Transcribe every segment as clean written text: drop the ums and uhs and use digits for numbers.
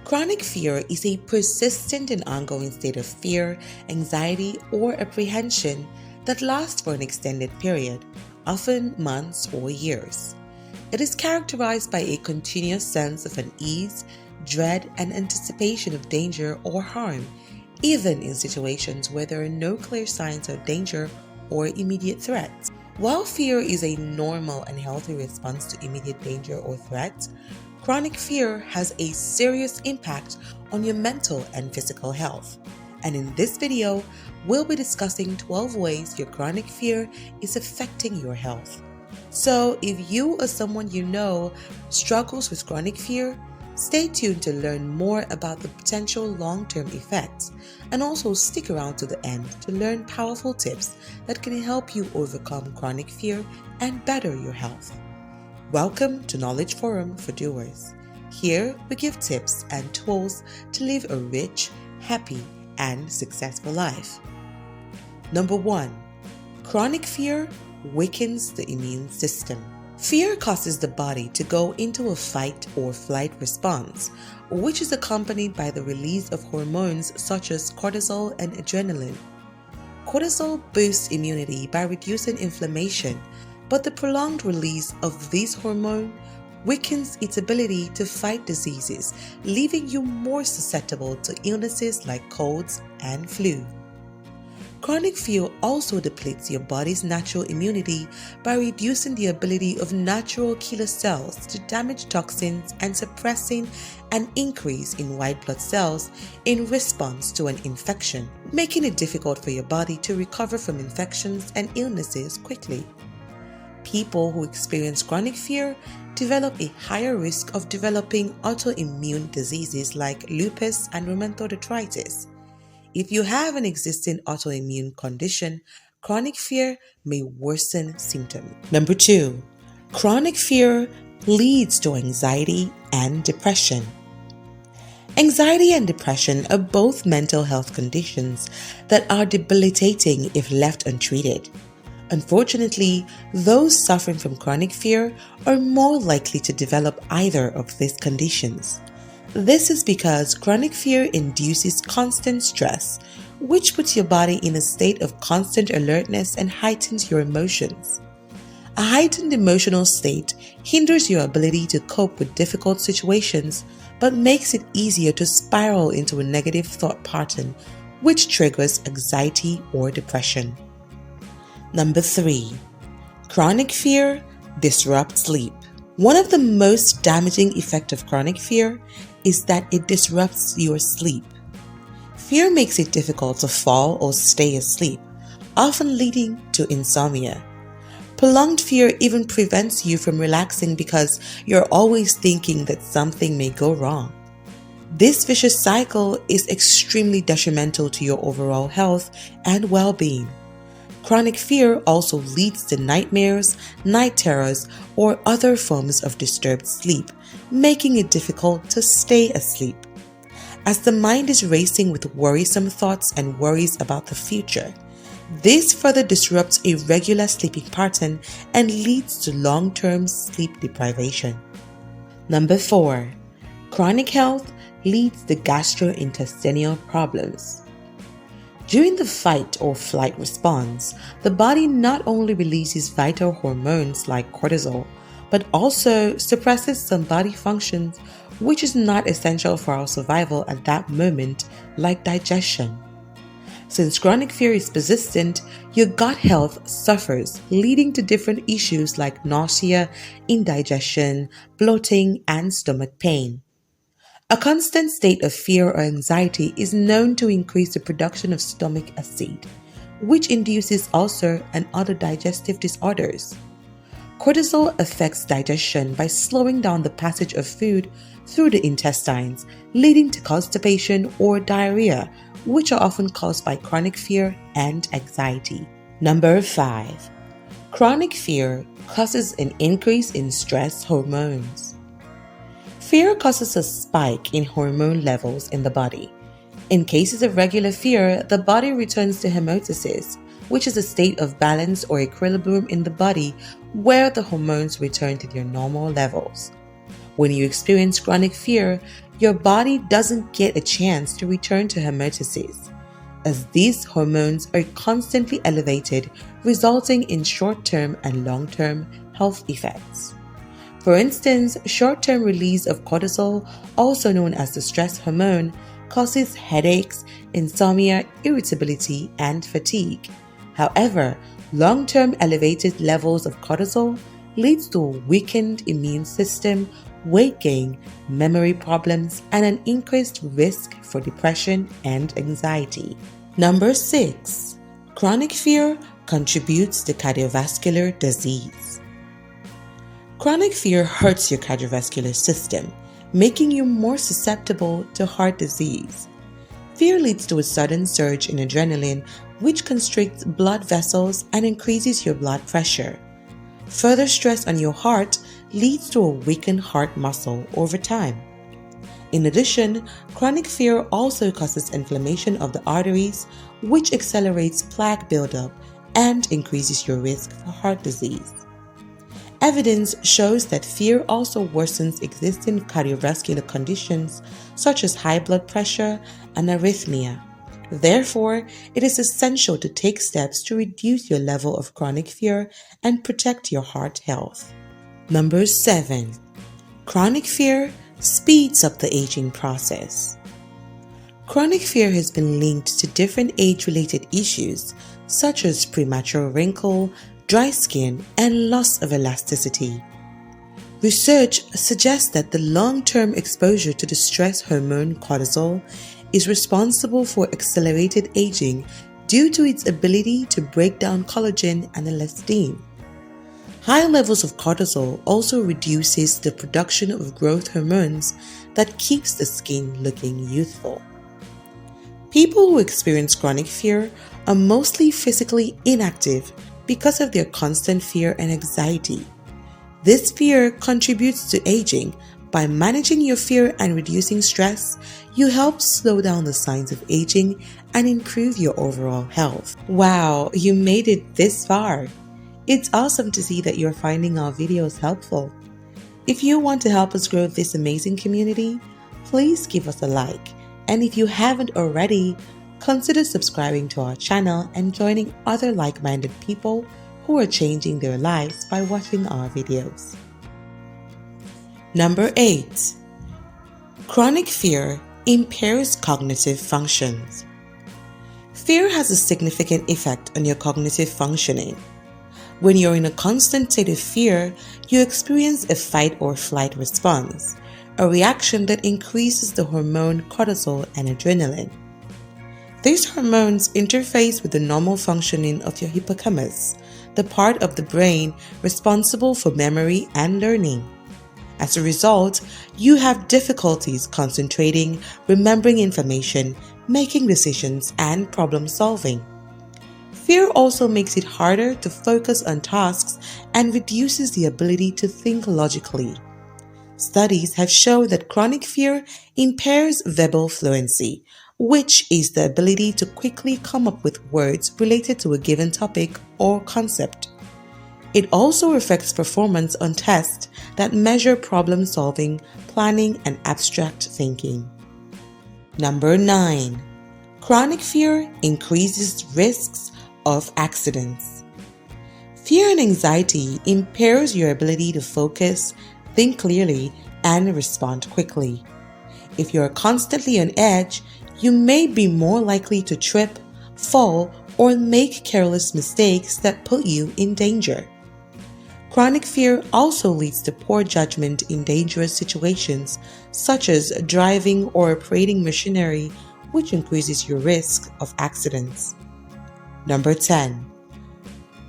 Chronic fear is a persistent and ongoing state of fear, anxiety, or apprehension that lasts for an extended period, often months or years. It is characterized by a continuous sense of unease, dread, and anticipation of danger or harm, even in situations where there are no clear signs of danger or immediate threats. While fear is a normal and healthy response to immediate danger or threat, chronic fear has a serious impact on your mental and physical health. And in this video, we'll be discussing 12 ways your chronic fear is affecting your health. So if you or someone you know struggles with chronic fear, stay tuned to learn more about the potential long-term effects, and also stick around to the end to learn powerful tips that can help you overcome chronic fear and better your health. Welcome to Knowledge Forum for Doers. Here we give tips and tools to live a rich, happy, and successful life. Number 1. Chronic fear weakens the immune system. Fear causes the body to go into a fight or flight response, which is accompanied by the release of hormones such as cortisol and adrenaline. Cortisol boosts immunity by reducing inflammation, but the prolonged release of this hormone weakens its ability to fight diseases, leaving you more susceptible to illnesses like colds and flu. Chronic fear also depletes your body's natural immunity by reducing the ability of natural killer cells to damage toxins and suppressing an increase in white blood cells in response to an infection, making it difficult for your body to recover from infections and illnesses quickly. People who experience chronic fear develop a higher risk of developing autoimmune diseases like lupus and rheumatoid arthritis. If you have an existing autoimmune condition, chronic fear may worsen symptoms. Number 2. Chronic fear leads to anxiety and depression. Anxiety and depression are both mental health conditions that are debilitating if left untreated. Unfortunately, those suffering from chronic fear are more likely to develop either of these conditions. This is because chronic fear induces constant stress, which puts your body in a state of constant alertness and heightens your emotions. A heightened emotional state hinders your ability to cope with difficult situations, but makes it easier to spiral into a negative thought pattern, which triggers anxiety or depression. Number 3. Chronic fear disrupts sleep. One of the most damaging effects of chronic fear is that it disrupts your sleep. Fear makes it difficult to fall or stay asleep, often leading to insomnia. Prolonged fear even prevents you from relaxing because you're always thinking that something may go wrong. This vicious cycle is extremely detrimental to your overall health and well-being. Chronic fear also leads to nightmares, night terrors, or other forms of disturbed sleep, making it difficult to stay asleep. As the mind is racing with worrisome thoughts and worries about the future, this further disrupts a regular sleeping pattern and leads to long-term sleep deprivation. Number 4. Chronic health leads to gastrointestinal problems. During the fight or flight response, the body not only releases vital hormones like cortisol, but also suppresses some body functions which is not essential for our survival at that moment, like digestion. Since chronic fear is persistent, your gut health suffers, leading to different issues like nausea, indigestion, bloating, and stomach pain. A constant state of fear or anxiety is known to increase the production of stomach acid, which induces ulcer and other digestive disorders. Cortisol affects digestion by slowing down the passage of food through the intestines, leading to constipation or diarrhea, which are often caused by chronic fear and anxiety. Number 5. Chronic fear causes an increase in stress hormones. Fear causes a spike in hormone levels in the body. In cases of regular fear, the body returns to homeostasis, which is a state of balance or equilibrium in the body where the hormones return to their normal levels. When you experience chronic fear, your body doesn't get a chance to return to homeostasis, as these hormones are constantly elevated, resulting in short-term and long-term health effects. For instance, short-term release of cortisol, also known as the stress hormone, causes headaches, insomnia, irritability, and fatigue. However, long-term elevated levels of cortisol leads to a weakened immune system, weight gain, memory problems, and an increased risk for depression and anxiety. Number 6. Chronic fear contributes to cardiovascular disease. Chronic fear hurts your cardiovascular system, making you more susceptible to heart disease. Fear leads to a sudden surge in adrenaline, which constricts blood vessels and increases your blood pressure. Further stress on your heart leads to a weakened heart muscle over time. In addition, chronic fear also causes inflammation of the arteries, which accelerates plaque buildup and increases your risk for heart disease. Evidence shows that fear also worsens existing cardiovascular conditions such as high blood pressure and arrhythmia. Therefore, it is essential to take steps to reduce your level of chronic fear and protect your heart health. Number 7. Chronic fear speeds up the aging process. Chronic fear has been linked to different age-related issues such as premature wrinkle, dry skin, and loss of elasticity. Research suggests that the long-term exposure to the stress hormone cortisol is responsible for accelerated aging due to its ability to break down collagen and elastin. High levels of cortisol also reduces the production of growth hormones that keeps the skin looking youthful. People who experience chronic fear are mostly physically inactive because of their constant fear and anxiety. This fear contributes to aging. By managing your fear and reducing stress, you help slow down the signs of aging and improve your overall health. Wow, you made it this far! It's awesome to see that you're finding our videos helpful. If you want to help us grow this amazing community, please give us a like. And if you haven't already, consider subscribing to our channel and joining other like-minded people who are changing their lives by watching our videos. Number 8. Chronic fear impairs cognitive functions. Fear has a significant effect on your cognitive functioning. When you're in a constant state of fear, you experience a fight or flight response, a reaction that increases the hormone cortisol and adrenaline. These hormones interface with the normal functioning of your hippocampus, the part of the brain responsible for memory and learning. As a result, you have difficulties concentrating, remembering information, making decisions, and problem solving. Fear also makes it harder to focus on tasks and reduces the ability to think logically. Studies have shown that chronic fear impairs verbal fluency, which is the ability to quickly come up with words related to a given topic or concept. It also affects performance on tests that measure problem solving, planning, and abstract thinking. Number 9. Chronic fear increases risks of accidents. Fear and anxiety impairs your ability to focus, think clearly, and respond quickly. If you are constantly on edge, you may be more likely to trip, fall, or make careless mistakes that put you in danger. Chronic fear also leads to poor judgment in dangerous situations, such as driving or operating machinery, which increases your risk of accidents. Number 10.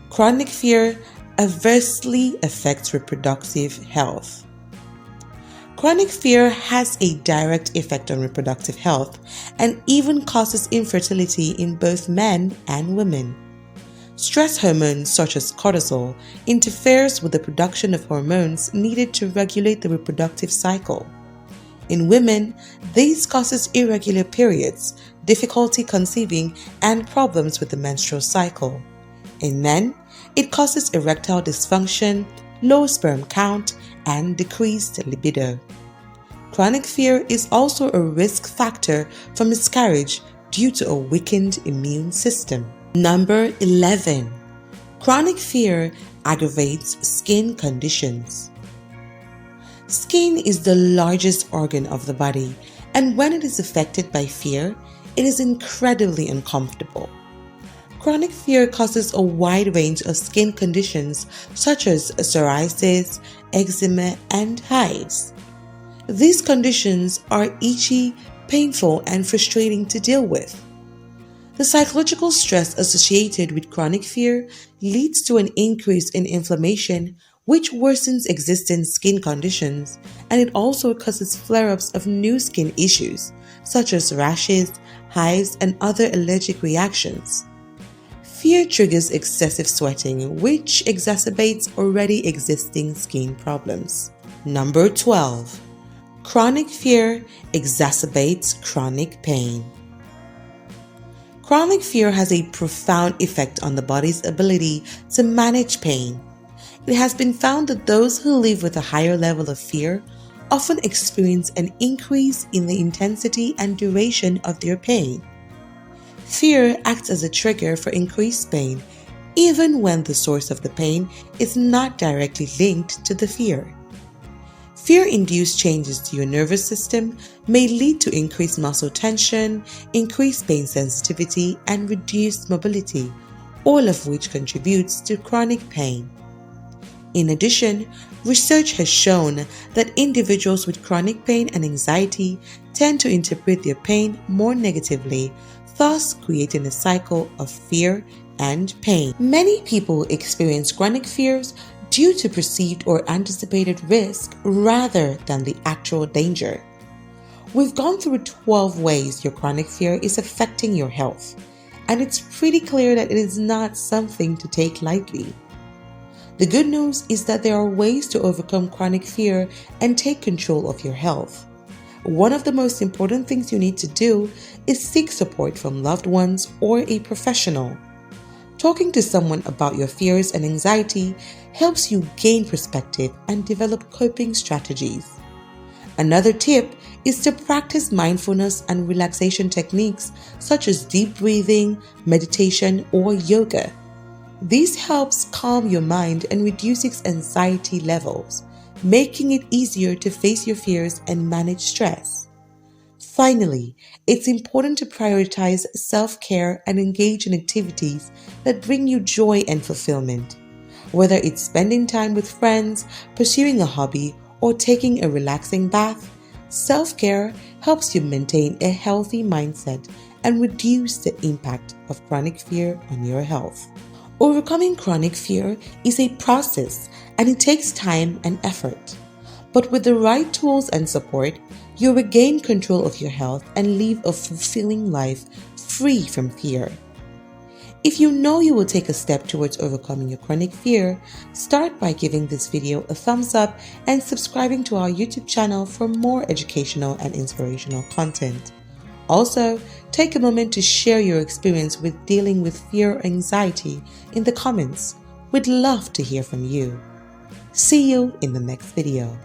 Chronic fear adversely affects reproductive health. Chronic fear has a direct effect on reproductive health and even causes infertility in both men and women. Stress hormones such as cortisol interferes with the production of hormones needed to regulate the reproductive cycle. In women, this causes irregular periods, difficulty conceiving, and problems with the menstrual cycle. In men, it causes erectile dysfunction, low sperm count, and decreased libido. Chronic fear is also a risk factor for miscarriage due to a weakened immune system. Number 11. Chronic fear aggravates skin conditions. Skin is the largest organ of the body, and when it is affected by fear, it is incredibly uncomfortable. Chronic fear causes a wide range of skin conditions such as psoriasis, eczema, and hives. These conditions are itchy, painful, and frustrating to deal with. The psychological stress associated with chronic fear leads to an increase in inflammation, which worsens existing skin conditions, and it also causes flare-ups of new skin issues, such as rashes, hives, and other allergic reactions. Fear triggers excessive sweating, which exacerbates already existing skin problems. Number 12. Chronic fear exacerbates chronic pain. Chronic fear has a profound effect on the body's ability to manage pain. It has been found that those who live with a higher level of fear often experience an increase in the intensity and duration of their pain. Fear acts as a trigger for increased pain, even when the source of the pain is not directly linked to the fear. Fear-induced changes to your nervous system may lead to increased muscle tension, increased pain sensitivity, and reduced mobility, all of which contributes to chronic pain. In addition, research has shown that individuals with chronic pain and anxiety tend to interpret their pain more negatively, thus creating a cycle of fear and pain. Many people experience chronic fears due to perceived or anticipated risk rather than the actual danger. We've gone through 12 ways your chronic fear is affecting your health, and it's pretty clear that it is not something to take lightly. The good news is that there are ways to overcome chronic fear and take control of your health. One of the most important things you need to do is seek support from loved ones or a professional. Talking to someone about your fears and anxiety helps you gain perspective and develop coping strategies. Another tip is to practice mindfulness and relaxation techniques such as deep breathing, meditation, or yoga. This helps calm your mind and reduces anxiety levels, making it easier to face your fears and manage stress. Finally, it's important to prioritize self-care and engage in activities that bring you joy and fulfillment. Whether it's spending time with friends, pursuing a hobby, or taking a relaxing bath, self-care helps you maintain a healthy mindset and reduce the impact of chronic fear on your health. Overcoming chronic fear is a process, and it takes time and effort. But with the right tools and support, you'll regain control of your health and live a fulfilling life free from fear. If you know you will take a step towards overcoming your chronic fear, start by giving this video a thumbs up and subscribing to our YouTube channel for more educational and inspirational content. Also, take a moment to share your experience with dealing with fear or anxiety in the comments. We'd love to hear from you. See you in the next video.